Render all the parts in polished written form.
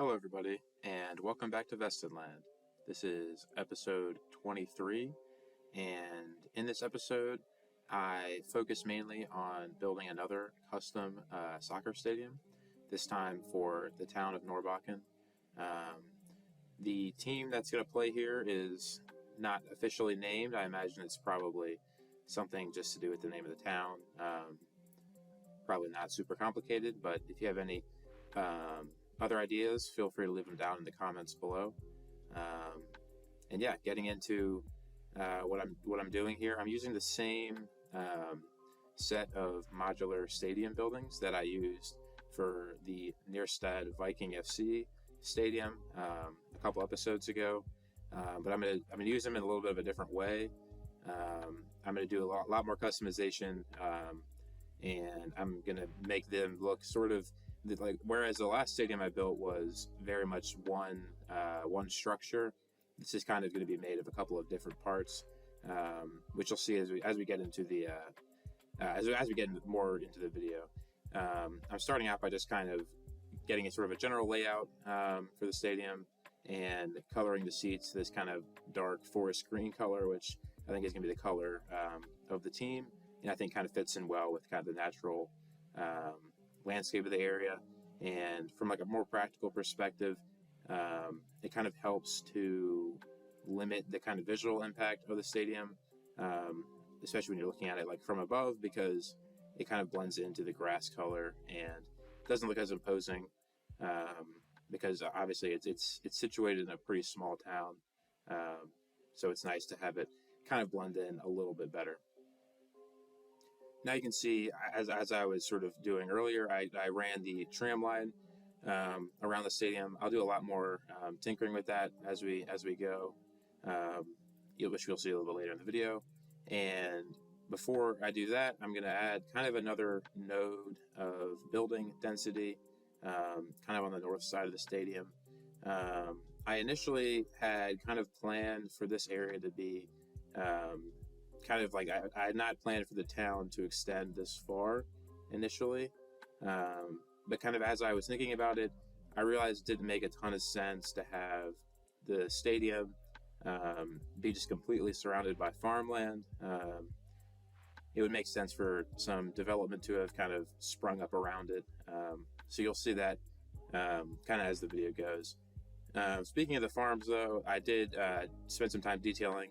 Hello, everybody, and welcome back to Vestanland. This is episode 23, and in this episode, I focus mainly on building another custom soccer stadium, this time for the town of Norrbacken. The team that's going to play here is not officially named. I imagine it's probably something just to do with the name of the town. Probably not super complicated, but if you have any other ideas, feel free to leave them down in the comments below. And yeah, getting into what I'm doing here, I'm using the same set of modular stadium buildings that I used for the Nyrstad Viking FC stadium a couple episodes ago. But I'm gonna use them in a little bit of a different way. I'm gonna do a lot more customization, and I'm gonna make them look sort of like, whereas the last stadium I built was very much one structure. This is kind of going to be made of a couple of different parts, which you'll see as we get into the as we get more into the video. I'm starting out by just kind of getting a sort of a general layout for the stadium and coloring the seats this kind of dark forest green color, which I think is going to be the color of the team, and I think kind of fits in well with kind of the natural landscape of the area. And from like a more practical perspective, it kind of helps to limit the kind of visual impact of the stadium, especially when you're looking at it like from above, because it kind of blends into the grass color and doesn't look as imposing, because obviously it's situated in a pretty small town, so it's nice to have it kind of blend in a little bit better. Now you can see, as I was sort of doing earlier, I ran the tram line around the stadium. I'll do a lot more tinkering with that as we go, which you'll see a little bit later in the video. And before I do that, I'm going to add kind of another node of building density, kind of on the north side of the stadium. I initially had kind of planned for this area to be kind of like, I had not planned for the town to extend this far initially, but kind of as I was thinking about it, I realized it didn't make a ton of sense to have the stadium be just completely surrounded by farmland. It would make sense for some development to have kind of sprung up around it, so you'll see that kind of as the video goes. Speaking of the farms, though, I did spend some time detailing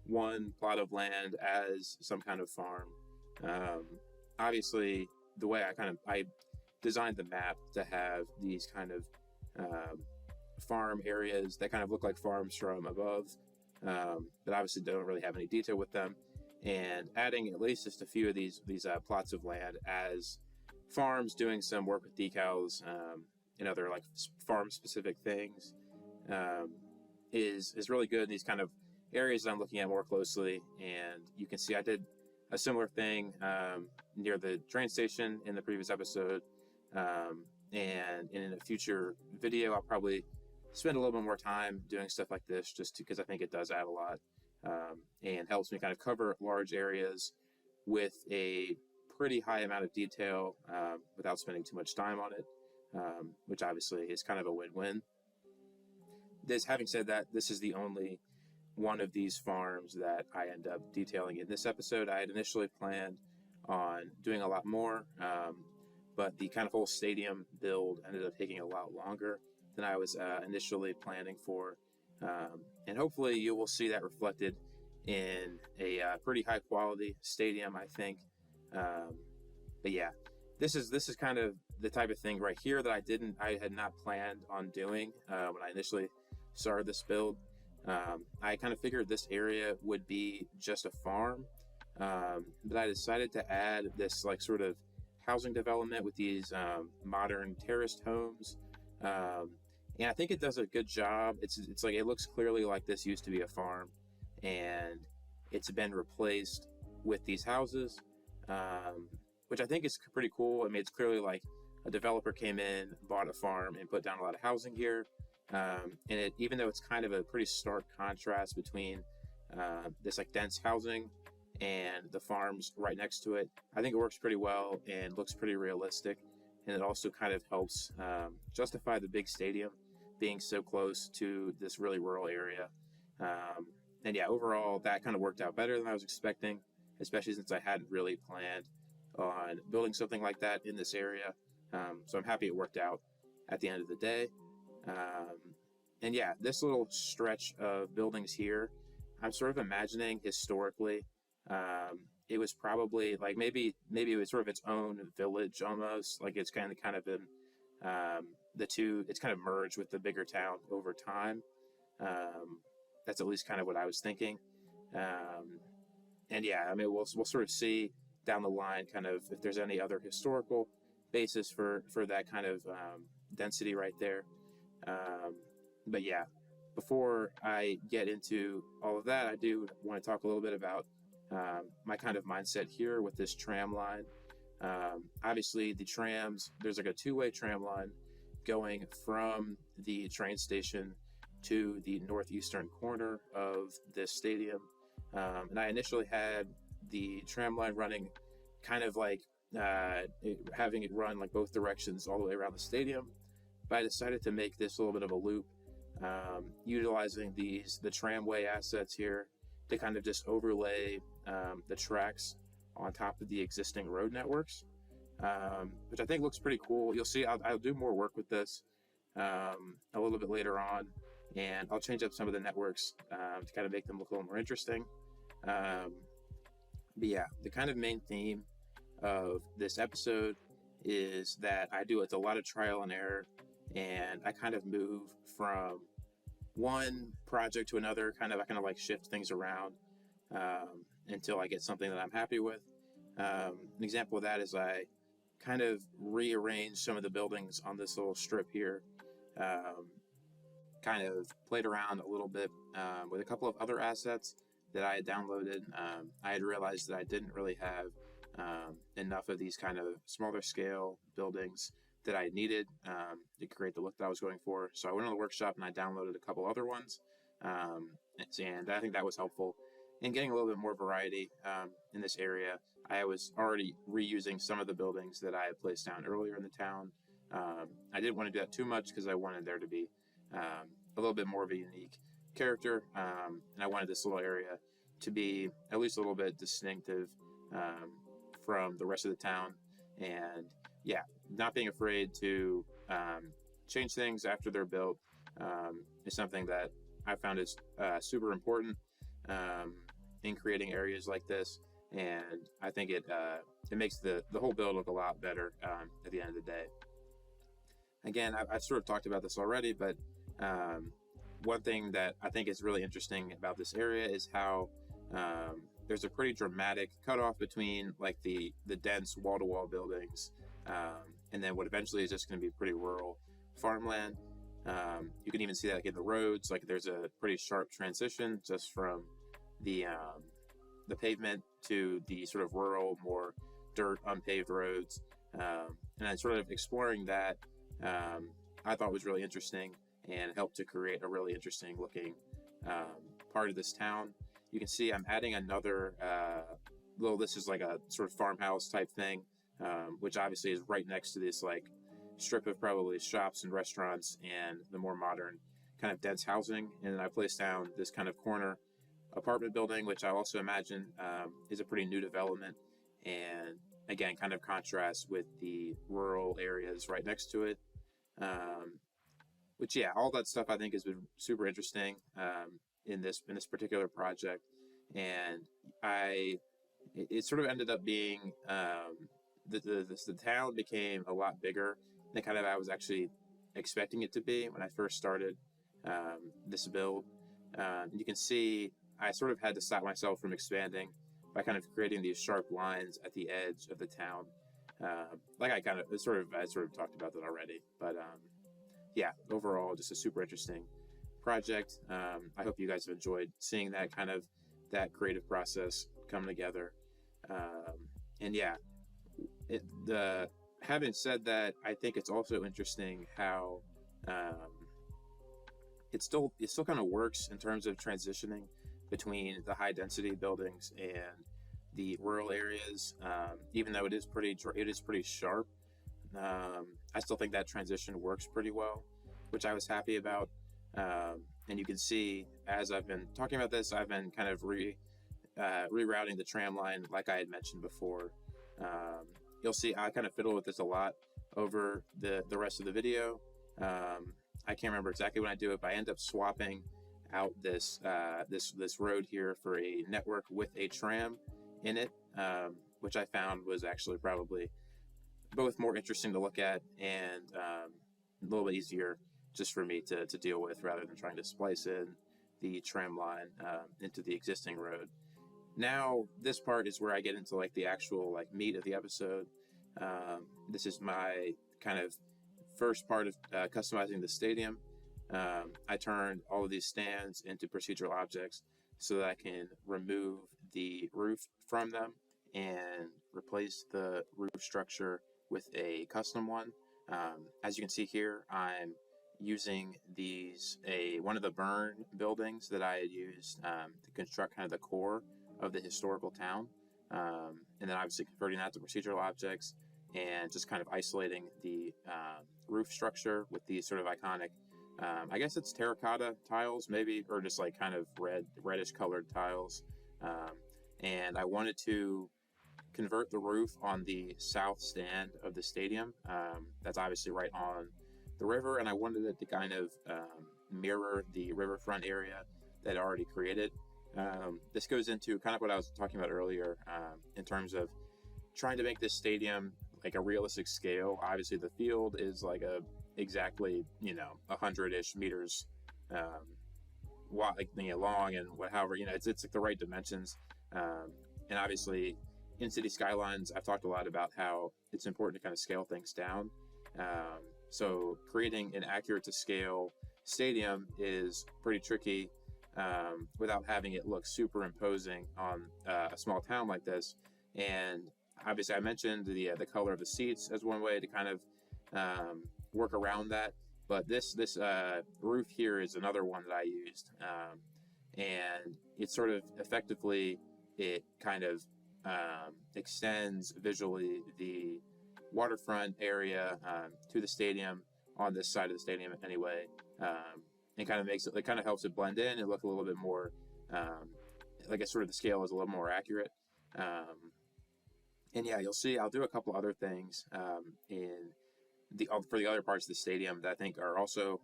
one plot of land as some kind of farm. Obviously, the way I designed the map to have these kind of farm areas that kind of look like farms from above, but obviously don't really have any detail with them, and adding at least just a few of these plots of land as farms, doing some work with decals and other like farm specific things, is really good in these kind of areas that I'm looking at more closely. And you can see I did a similar thing near the train station in the previous episode, and in a future video I'll probably spend a little bit more time doing stuff like this, just because I think it does add a lot, and helps me kind of cover large areas with a pretty high amount of detail without spending too much time on it, which obviously is kind of a win-win. Having said that, this is the only one of these farms that I end up detailing in this episode. I had initially planned on doing a lot more, but the kind of whole stadium build ended up taking a lot longer than I was initially planning for, and hopefully you will see that reflected in a pretty high quality stadium, I think. But yeah, this is kind of the type of thing right here that I had not planned on doing when I initially started this build. I kind of figured this area would be just a farm, but I decided to add this like sort of housing development with these modern terraced homes, and I think it does a good job. It's like, it looks clearly like this used to be a farm, and it's been replaced with these houses, which I think is pretty cool. I mean, it's clearly like a developer came in, bought a farm, and put down a lot of housing here. And even though it's kind of a pretty stark contrast between this like dense housing and the farms right next to it, I think it works pretty well and looks pretty realistic. And it also kind of helps justify the big stadium being so close to this really rural area. And yeah, overall, that kind of worked out better than I was expecting, especially since I hadn't really planned on building something like that in this area. So I'm happy it worked out at the end of the day. And yeah, this little stretch of buildings here, I'm sort of imagining historically, it was probably like maybe it was sort of its own village almost. Like it's kind of been the two. It's kind of merged with the bigger town over time. That's at least kind of what I was thinking. And yeah, I mean, we'll sort of see down the line, kind of if there's any other historical basis for that kind of density right there. But yeah, before I get into all of that, I do want to talk a little bit about my kind of mindset here with this tram line. Obviously, the trams, there's like a two-way tram line going from the train station to the northeastern corner of this stadium. And I initially had the tram line running kind of like having it run like both directions all the way around the stadium. But I decided to make this a little bit of a loop, utilizing the tramway assets here to kind of just overlay the tracks on top of the existing road networks, which I think looks pretty cool. You'll see I'll do more work with this a little bit later on, and I'll change up some of the networks to kind of make them look a little more interesting. But yeah, the kind of main theme of this episode is that it's a lot of trial and error, and I kind of move from one project to another. I kind of like shift things around until I get something that I'm happy with. An example of that is I kind of rearranged some of the buildings on this little strip here. Kind of played around a little bit with a couple of other assets that I had downloaded. I had realized that I didn't really have enough of these kind of smaller scale buildings that I needed to create the look that I was going for. So I went on the workshop and I downloaded a couple other ones. And I think that was helpful in getting a little bit more variety in this area. I was already reusing some of the buildings that I had placed down earlier in the town. I didn't want to do that too much because I wanted there to be a little bit more of a unique character. And I wanted this little area to be at least a little bit distinctive from the rest of the town. And yeah, not being afraid to change things after they're built is something that I found is super important in creating areas like this. And I think it makes the whole build look a lot better at the end of the day. Again, I've sort of talked about this already, but one thing that I think is really interesting about this area is how there's a pretty dramatic cutoff between like the dense wall-to-wall buildings and then what eventually is just going to be pretty rural farmland. You can even see that like in the roads. Like there's a pretty sharp transition just from the pavement to the sort of rural, more dirt, unpaved roads. And then sort of exploring that I thought was really interesting and helped to create a really interesting looking part of this town. You can see I'm adding another this is like a sort of farmhouse type thing, which obviously is right next to this like strip of probably shops and restaurants and the more modern kind of dense housing. And then I placed down this kind of corner apartment building, which I also imagine is a pretty new development, and again kind of contrasts with the rural areas right next to it. Which yeah, all that stuff I think has been super interesting in this particular project, and it sort of ended up being the town became a lot bigger than kind of I was actually expecting it to be when I first started this build. You can see I sort of had to stop myself from expanding by kind of creating these sharp lines at the edge of the town. I sort of talked about that already, but yeah, overall, just a super interesting project. I hope you guys have enjoyed seeing that creative process come together. And yeah, having said that, I think it's also interesting how it still kind of works in terms of transitioning between the high density buildings and the rural areas. Even though it is pretty sharp, I still think that transition works pretty well. which I was happy about. And you can see, as I've been talking about this, I've been kind of rerouting the tram line like I had mentioned before. You'll see I kind of fiddle with this a lot over the rest of the video. I can't remember exactly when I do it, but I end up swapping out this road here for a network with a tram in it, which I found was actually probably both more interesting to look at and a little bit easier just for me to deal with, rather than trying to splice in the tram line into the existing road. Now, this part is where I get into like the actual like meat of the episode. This is my kind of first part of customizing the stadium. I turned all of these stands into procedural objects so that I can remove the roof from them and replace the roof structure with a custom one. As you can see here, I'm using one of the burn buildings that I had used to construct kind of the core of the historical town, and then obviously converting that to procedural objects and just kind of isolating the roof structure with these sort of iconic, I guess it's terracotta tiles maybe, or just like kind of reddish colored tiles. And I wanted to convert the roof on the south stand of the stadium. That's obviously right on the river, and I wanted it to kind of mirror the riverfront area that I already created. This goes into kind of what I was talking about earlier in terms of trying to make this stadium like a realistic scale. Obviously, the field is like exactly 100-ish meters long, and however it's like the right dimensions. And obviously, in City Skylines, I've talked a lot about how it's important to kind of scale things down. So creating an accurate to scale stadium is pretty tricky without having it look super imposing on a small town like this. And obviously I mentioned the color of the seats as one way to kind of work around that. But this roof here is another one that I used. And it's sort of effectively, it kind of extends visually the waterfront area to the stadium on this side of the stadium anyway, and kind of helps it blend in and look a little bit more like a sort of the scale is a little more accurate. And yeah, you'll see I'll do a couple other things for the other parts of the stadium that I think are also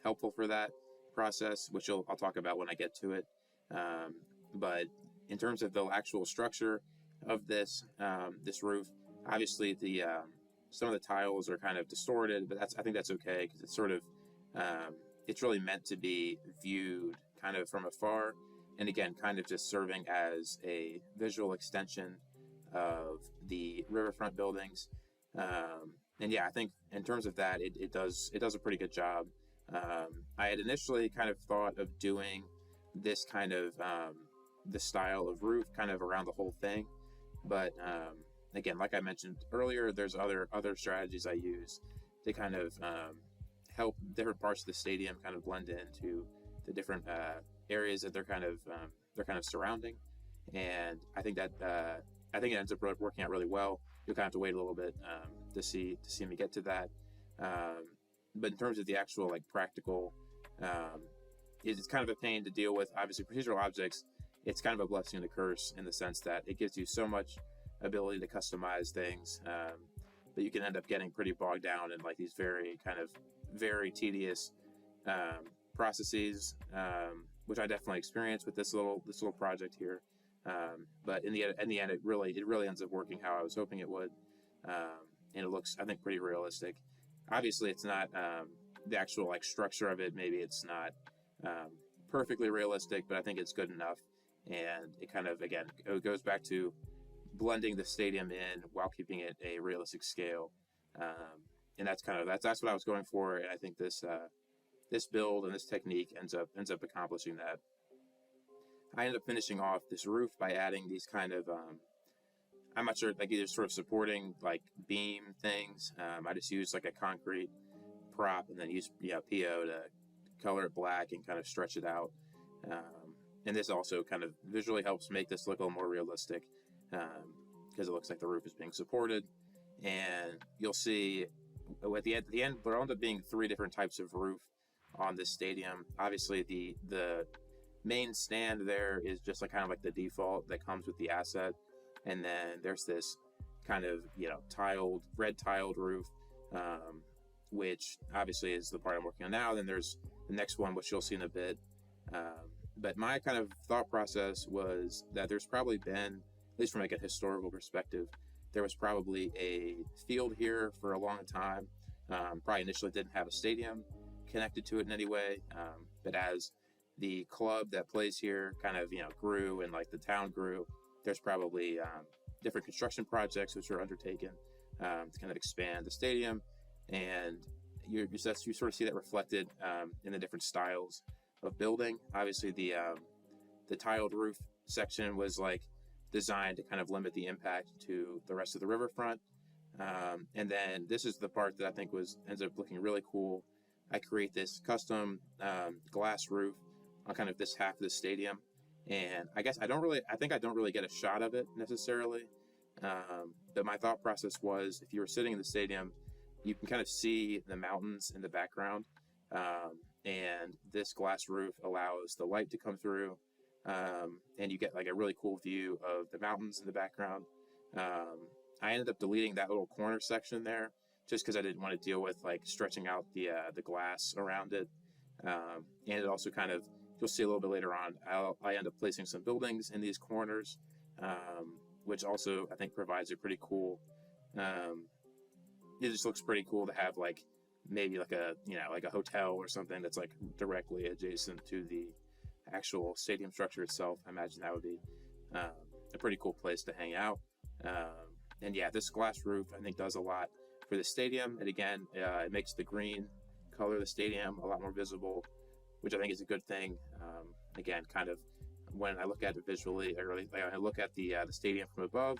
helpful for that process, which I'll talk about when I get to it. But in terms of the actual structure of this roof, obviously some of the tiles are kind of distorted, but I think that's okay, because it's sort of it's really meant to be viewed kind of from afar, and again, kind of just serving as a visual extension of the riverfront buildings. And yeah, I think in terms of that, it does a pretty good job. I had initially kind of thought of doing this kind of the style of roof kind of around the whole thing, but again, like I mentioned earlier, there's other strategies I use to kind of help different parts of the stadium kind of blend into the different areas that they're kind of surrounding, and I think that it ends up working out really well. You'll kind of have to wait a little bit to see me get to that. But in terms of the actual like practical, it's kind of a pain to deal with. Obviously, procedural objects, it's kind of a blessing and a curse in the sense that it gives you so much ability to customize things, but you can end up getting pretty bogged down in like these very tedious processes, which I definitely experienced with this little project here. But in the end, it really ends up working how I was hoping it would, and it looks, I think, pretty realistic. Obviously, it's not the actual like structure of it. Maybe it's not perfectly realistic, but I think it's good enough. And it kind of, again, it goes back to blending the stadium in while keeping it a realistic scale. And that's what I was going for. And I think this build and this technique ends up accomplishing that. I ended up finishing off this roof by adding these kind of, I'm not sure, like either sort of supporting like beam things. I just used like a concrete prop and then used PO to color it black and kind of stretch it out. And this also kind of visually helps make this look a little more realistic, because it looks like the roof is being supported. And you'll see at the end, there ended up being three different types of roof on this stadium. Obviously, the main stand there is just like kind of like the default that comes with the asset, and then there's this kind of red tiled roof, which obviously is the part I'm working on now. Then there's the next one, which you'll see in a bit. But my kind of thought process was that there's probably been, at least from like a historical perspective, there was probably a field here for a long time. Probably initially didn't have a stadium connected to it in any way, but as the club that plays here kind of grew and like the town grew, there's probably different construction projects which are undertaken to kind of expand the stadium, and you sort of see that reflected in the different styles of building. Obviously, the tiled roof section was like designed to kind of limit the impact to the rest of the riverfront, and then this is the part that I think ends up looking really cool. I create this custom glass roof on kind of this half of the stadium, and I think I don't really get a shot of it necessarily, but my thought process was, if you were sitting in the stadium, you can kind of see the mountains in the background, and this glass roof allows the light to come through, and you get like a really cool view of the mountains in the background. I ended up deleting that little corner section there just because I didn't want to deal with like stretching out the glass around it, and it also kind of, you'll see a little bit later on, I end up placing some buildings in these corners, which also I think provides a pretty cool, it just looks pretty cool to have like maybe like a hotel or something that's like directly adjacent to the actual stadium structure itself. I imagine that would be a pretty cool place to hang out. And yeah, this glass roof I think does a lot for the stadium, and again, it makes the green color of the stadium a lot more visible, which I think is a good thing. Again, kind of when I look at it visually, I look at the stadium from above,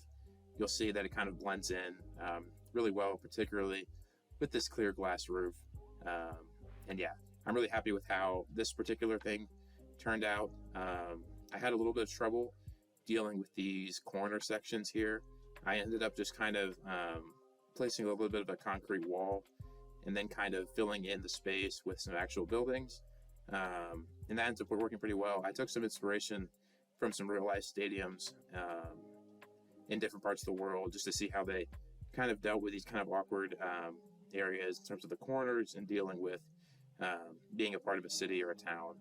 you'll see that it kind of blends in really well, particularly with this clear glass roof. And yeah, I'm really happy with how this particular thing turned out. I had a little bit of trouble dealing with these corner sections here. I ended up just kind of placing a little bit of a concrete wall and then kind of filling in the space with some actual buildings. And that ends up working pretty well. I took some inspiration from some real life stadiums in different parts of the world just to see how they kind of dealt with these kind of awkward areas in terms of the corners and dealing with being a part of a city or a town.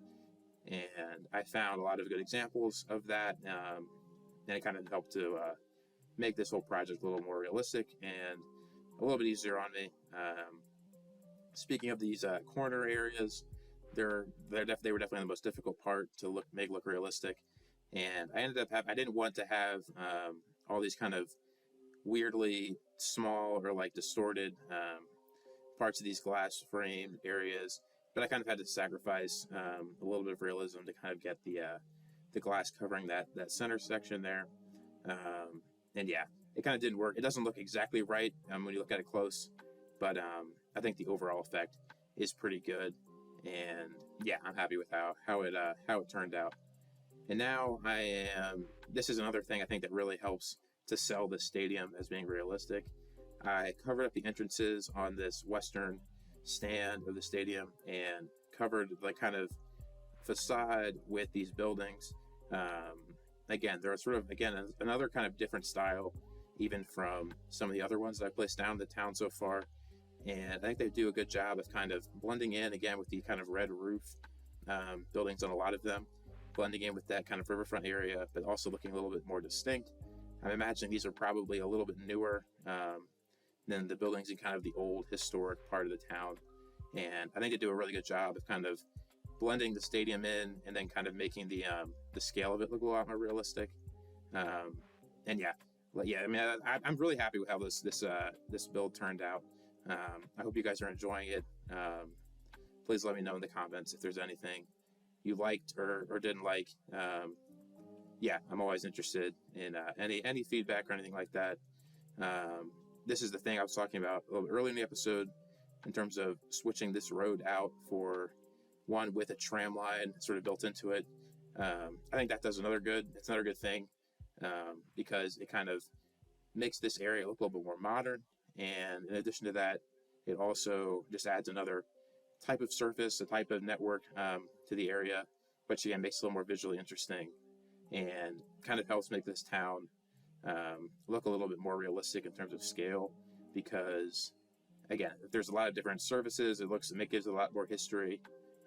And I found a lot of good examples of that, and it kind of helped to make this whole project a little more realistic and a little bit easier on me. Speaking of these corner areas, they were definitely the most difficult part to make look realistic. And I ended up I didn't want to have all these kind of weirdly small or like distorted parts of these glass frame areas, but I kind of had to sacrifice a little bit of realism to kind of get the glass covering that center section there. And yeah, it kind of didn't work. It doesn't look exactly right when you look at it close, but I think the overall effect is pretty good. And yeah, I'm happy with how it turned out. And now this is another thing I think that really helps to sell the stadium as being realistic. I covered up the entrances on this western stand of the stadium and covered like kind of facade with these buildings. Again, they're sort of, another kind of different style, even from some of the other ones that I've placed down in the town so far. And I think they do a good job of kind of blending in, again, with the kind of red roof buildings on a lot of them, blending in with that kind of riverfront area, but also looking a little bit more distinct. I'm imagining these are probably a little bit newer than the buildings in kind of the old historic part of the town. And I think they do a really good job of kind of blending the stadium in and then kind of making the scale of it look a lot more realistic. And yeah, I mean, I'm really happy with how this build turned out. I hope you guys are enjoying it. Please let me know in the comments if there's anything you liked or didn't like. Yeah, I'm always interested in any feedback or anything like that. This is the thing I was talking about a little bit early in the episode in terms of switching this road out for one with a tram line sort of built into it. I think that does another good thing because it kind of makes this area look a little bit more modern. And in addition to that, It also just adds another type of surface, a type of network to the area, which again makes it a little more visually interesting and kind of helps make this town look a little bit more realistic in terms of scale, because again, if there's a lot of different surfaces, it gives a lot more history,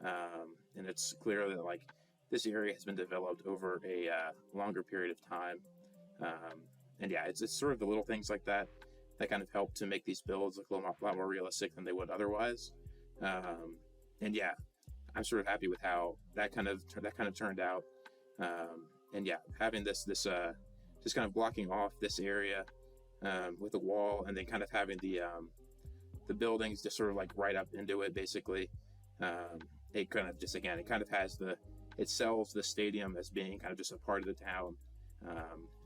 and it's clear that like this area has been developed over a longer period of time, and yeah, it's sort of the little things like that kind of help to make these builds look a lot more realistic than they would otherwise, and yeah, I'm sort of happy with how that kind of turned out, and yeah, having this just kind of blocking off this area with a wall, and then kind of having the buildings just sort of like right up into it, basically. It kind of just, again, it sells the stadium as being kind of just a part of the town,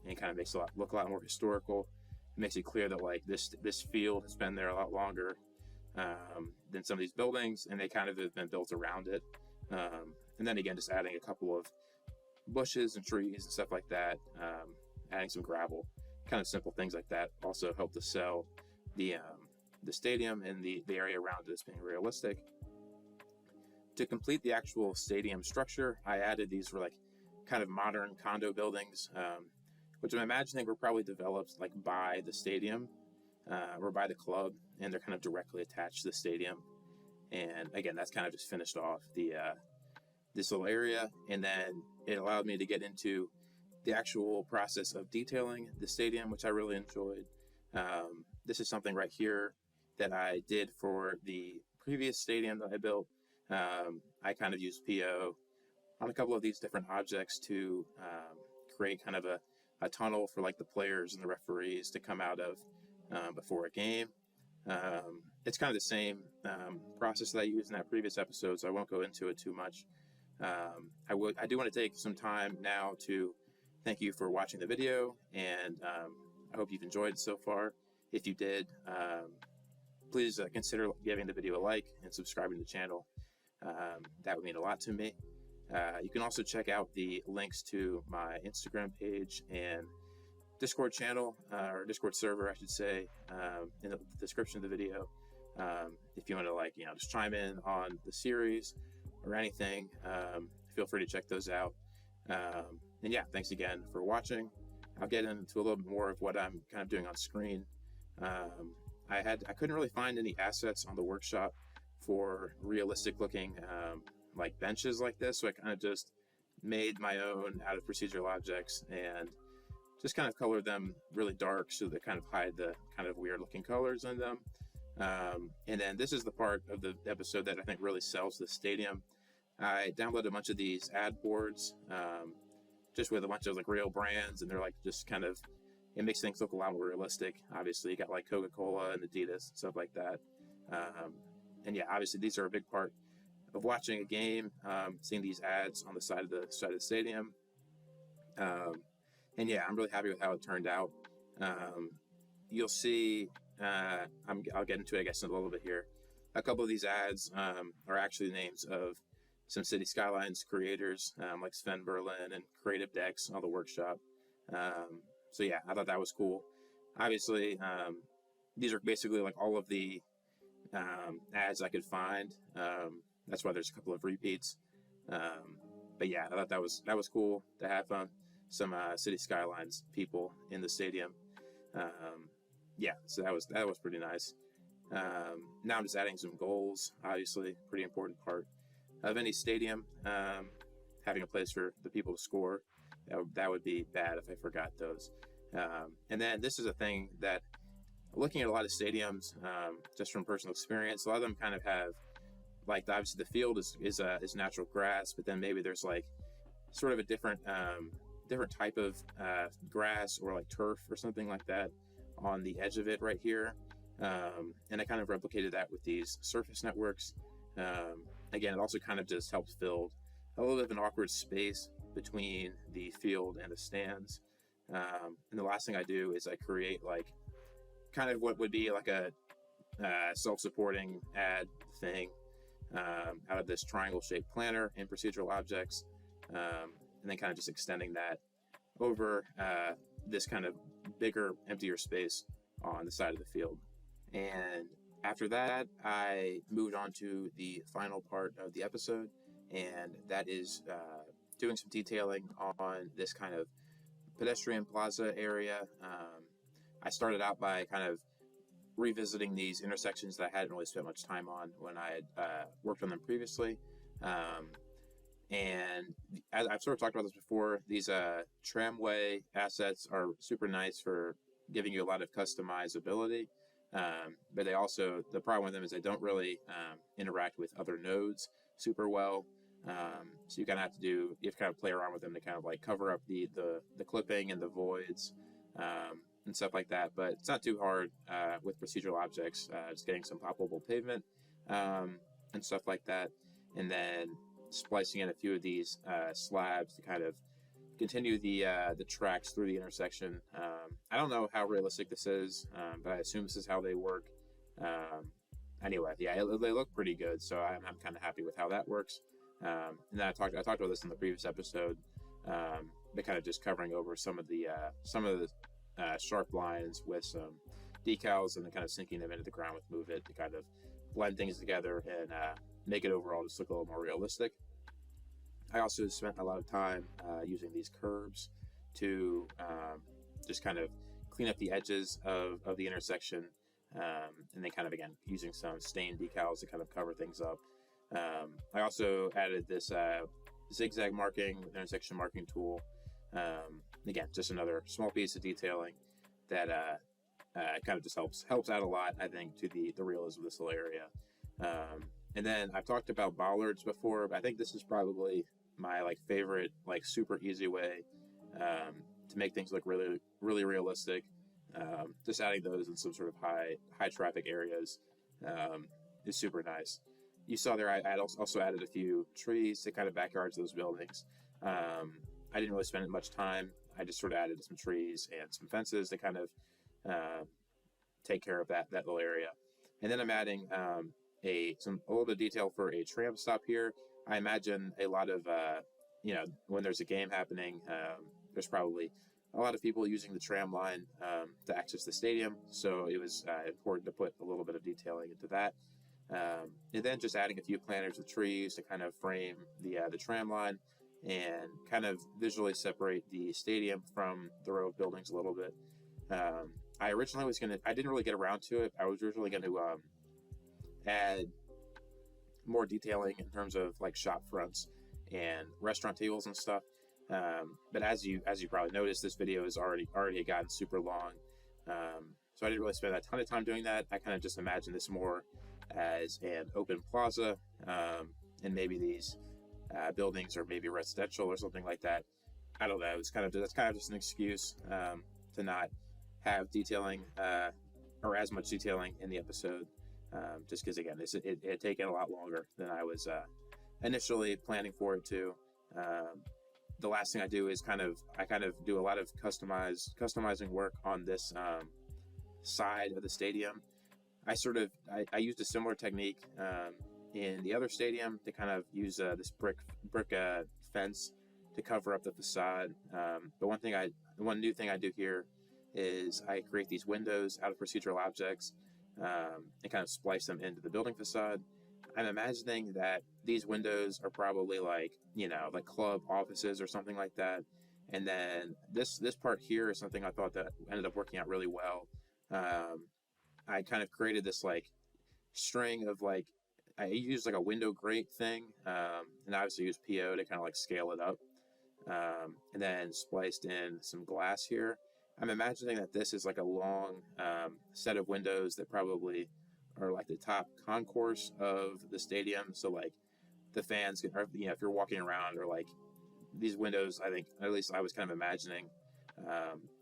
and kind of makes it look a lot more historical. It makes it clear that like this field has been there a lot longer than some of these buildings, and they kind of have been built around it. And then again, just adding a couple of bushes and trees and stuff like that, adding some gravel, kind of simple things like that also help to sell the stadium and the area around it as being realistic. To complete the actual stadium structure, I added these were like kind of modern condo buildings, which I'm imagining were probably developed like by the stadium or by the club, and they're kind of directly attached to the stadium. And again, that's kind of just finished off this little area, and then it allowed me to get into the actual process of detailing the stadium, which I really enjoyed. This is something right here that I did for the previous stadium that I built. I kind of used PO on a couple of these different objects to create kind of a tunnel for like the players and the referees to come out of before a game. It's kind of the same process that I used in that previous episode, so I won't go into it too much. I do want to take some time now to thank you for watching the video, and I hope you've enjoyed it so far. If you did, please consider giving the video a like and subscribing to the channel. That would mean a lot to me. You can also check out the links to my Instagram page and Discord channel, or Discord server, I should say, in the description of the video. If you want to just chime in on the series or anything, feel free to check those out. And yeah, thanks again for watching. I'll get into a little bit more of what I'm kind of doing on screen. I couldn't really find any assets on the workshop for realistic looking like benches like this, so I kind of just made my own out of procedural objects and just kind of colored them really dark so they kind of hide the kind of weird looking colors in them. And then this is the part of the episode that I think really sells the stadium. I downloaded a bunch of these ad boards, just with a bunch of like real brands, and they're like just kind of, it makes things look a lot more realistic. Obviously, you got like Coca-Cola and Adidas and stuff like that. And yeah, obviously these are a big part of watching a game, seeing these ads on the side of the stadium. And yeah, I'm really happy with how it turned out. You'll see, I'll get into it, I guess, in a little bit here. A couple of these ads are actually the names of some City Skylines creators, like Sven Berlin and Creative Decks on the workshop. So yeah, I thought that was cool. Obviously, these are basically like all of the ads I could find. That's why there's a couple of repeats. But yeah, I thought that was cool to have some City Skylines people in the stadium. Yeah, so that was pretty nice. Now I'm just adding some goals. Obviously, pretty important part of any stadium, having a place for the people to score. That would be bad if I forgot those. And then this is a thing that, looking at a lot of stadiums, just from personal experience, a lot of them kind of have, like, obviously the field is natural grass, but then maybe there's like sort of a different type of grass or like turf or something like that on the edge of it right here. And I kind of replicated that with these surface networks. Again, it also kind of just helps build a little bit of an awkward space between the field and the stands. And the last thing I do is I create like kind of what would be like a self-supporting ad thing out of this triangle-shaped planner and procedural objects, and then kind of just extending that over this kind of bigger, emptier space on the side of the field. And After that, I moved on to the final part of the episode, and that is doing some detailing on this kind of pedestrian plaza area. I started out by kind of revisiting these intersections that I hadn't really spent much time on when I had worked on them previously. And as I've sort of talked about this before, these tramway assets are super nice for giving you a lot of customizability. But the problem with them is they don't really interact with other nodes super well. So you kind of you have to kind of play around with them to kind of like cover up the clipping and the voids and stuff like that. But it's not too hard with procedural objects, just getting some poppable pavement and stuff like that. And then splicing in a few of these slabs to kind of continue the tracks through the intersection. I don't know how realistic this is, but I assume this is how they work. Anyway, yeah, they look pretty good, so I'm kind of happy with how that works. And then I talked about this in the previous episode, but kind of just covering over some of the sharp lines with some decals and then kind of sinking them into the ground with Move It to kind of blend things together and make it overall just look a little more realistic. I also spent a lot of time using these curves to just kind of clean up the edges of the intersection, and then kind of, again, using some stained decals to kind of cover things up. I also added this zigzag marking, intersection marking tool. Again, just another small piece of detailing that kind of just helps out a lot, I think, to the realism of this little area. And then I've talked about bollards before, but I think this is probably my favorite super easy way to make things look really, really realistic. Just adding those in some sort of high traffic areas is super nice. You saw there I also added a few trees to kind of backyards of those buildings. I didn't really spend much time. I just sort of added some trees and some fences to kind of take care of that little area. And then I'm adding a little bit of detail for a tram stop here. I imagine a lot of when there's a game happening, there's probably a lot of people using the tram line to access the stadium. So it was important to put a little bit of detailing into that. And then just adding a few planters of trees to kind of frame the tram line and kind of visually separate the stadium from the row of buildings a little bit. I originally I didn't really get around to it. I was originally going to add more detailing in terms of shop fronts and restaurant tables and stuff. But as you probably noticed, this video has already gotten super long. So I didn't really spend a ton of time doing that. I kind of just imagined this more as an open plaza, and maybe these buildings are maybe residential or something like that. I don't know. That's kind of just an excuse to not have detailing or as much detailing in the episode, just because again, it had taken a lot longer than I was initially planning for it to. The last thing I do is I do a lot of customizing work on this side of the stadium. I used a similar technique in the other stadium to kind of use this brick fence to cover up the facade. But one new thing I do here is I create these windows out of procedural objects and kind of splice them into the building facade. I'm imagining that these windows are probably like club offices or something like that. And then this part here is something I thought that ended up working out really well. I kind of created this string of I used a window grate thing, and obviously used PO to kind of scale it up, and then spliced in some glass here. I'm imagining that this is a long set of windows that probably are the top concourse of the stadium. So the fans, if you're walking around, or these windows, I think, at least I was kind of imagining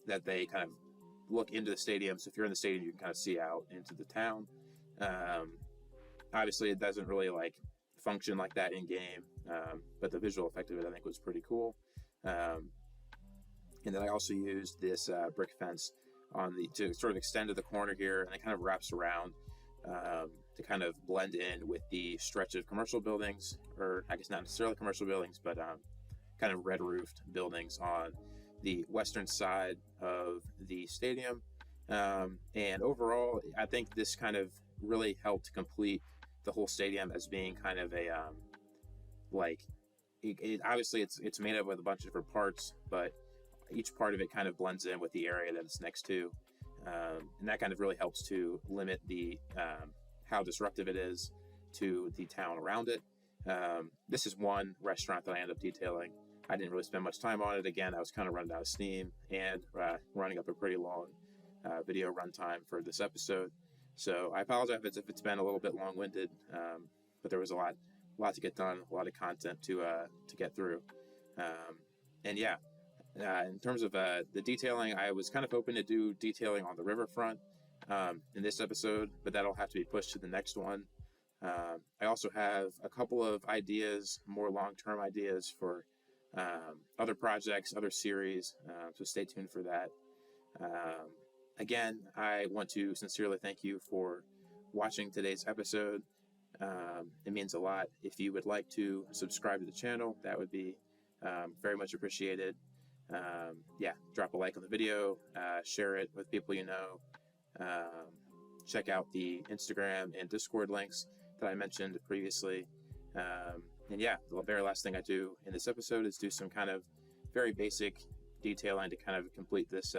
that they kind of look into the stadium. So if you're in the stadium, you can kind of see out into the town. Obviously, it doesn't really function like that in game, but the visual effect of it, I think, was pretty cool. And then I also used this brick fence to sort of extend to the corner here, and it kind of wraps around to kind of blend in with the stretch of commercial buildings, or I guess not necessarily commercial buildings, but kind of red roofed buildings on the western side of the stadium. And overall, I think this kind of really helped complete the whole stadium as being kind of a like obviously it's made up with a bunch of different parts, but each part of it kind of blends in with the area that it's next to, and that kind of really helps to limit the how disruptive it is to the town around it. This is one restaurant that I ended up detailing. I didn't really spend much time on it. Again, I was kind of running out of steam and running up a pretty long video runtime for this episode. So I apologize if it's been a little bit long-winded, but there was a lot to get done, a lot of content to get through. And yeah, in terms of the detailing, I was kind of hoping to do detailing on the riverfront in this episode, but that'll have to be pushed to the next one. I also have a couple of ideas, more long-term ideas for other projects, other series, so stay tuned for that. Again, I want to sincerely thank you for watching today's episode. It means a lot. If you would like to subscribe to the channel, that would be very much appreciated. Drop a like on the video, share it with people you know. Check out the Instagram and Discord links that I mentioned previously. The very last thing I do in this episode is do some kind of very basic detailing to kind of complete this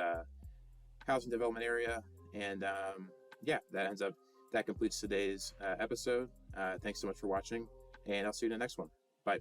housing development area. And that completes today's episode. Thanks so much for watching, and I'll see you in the next one. Bye.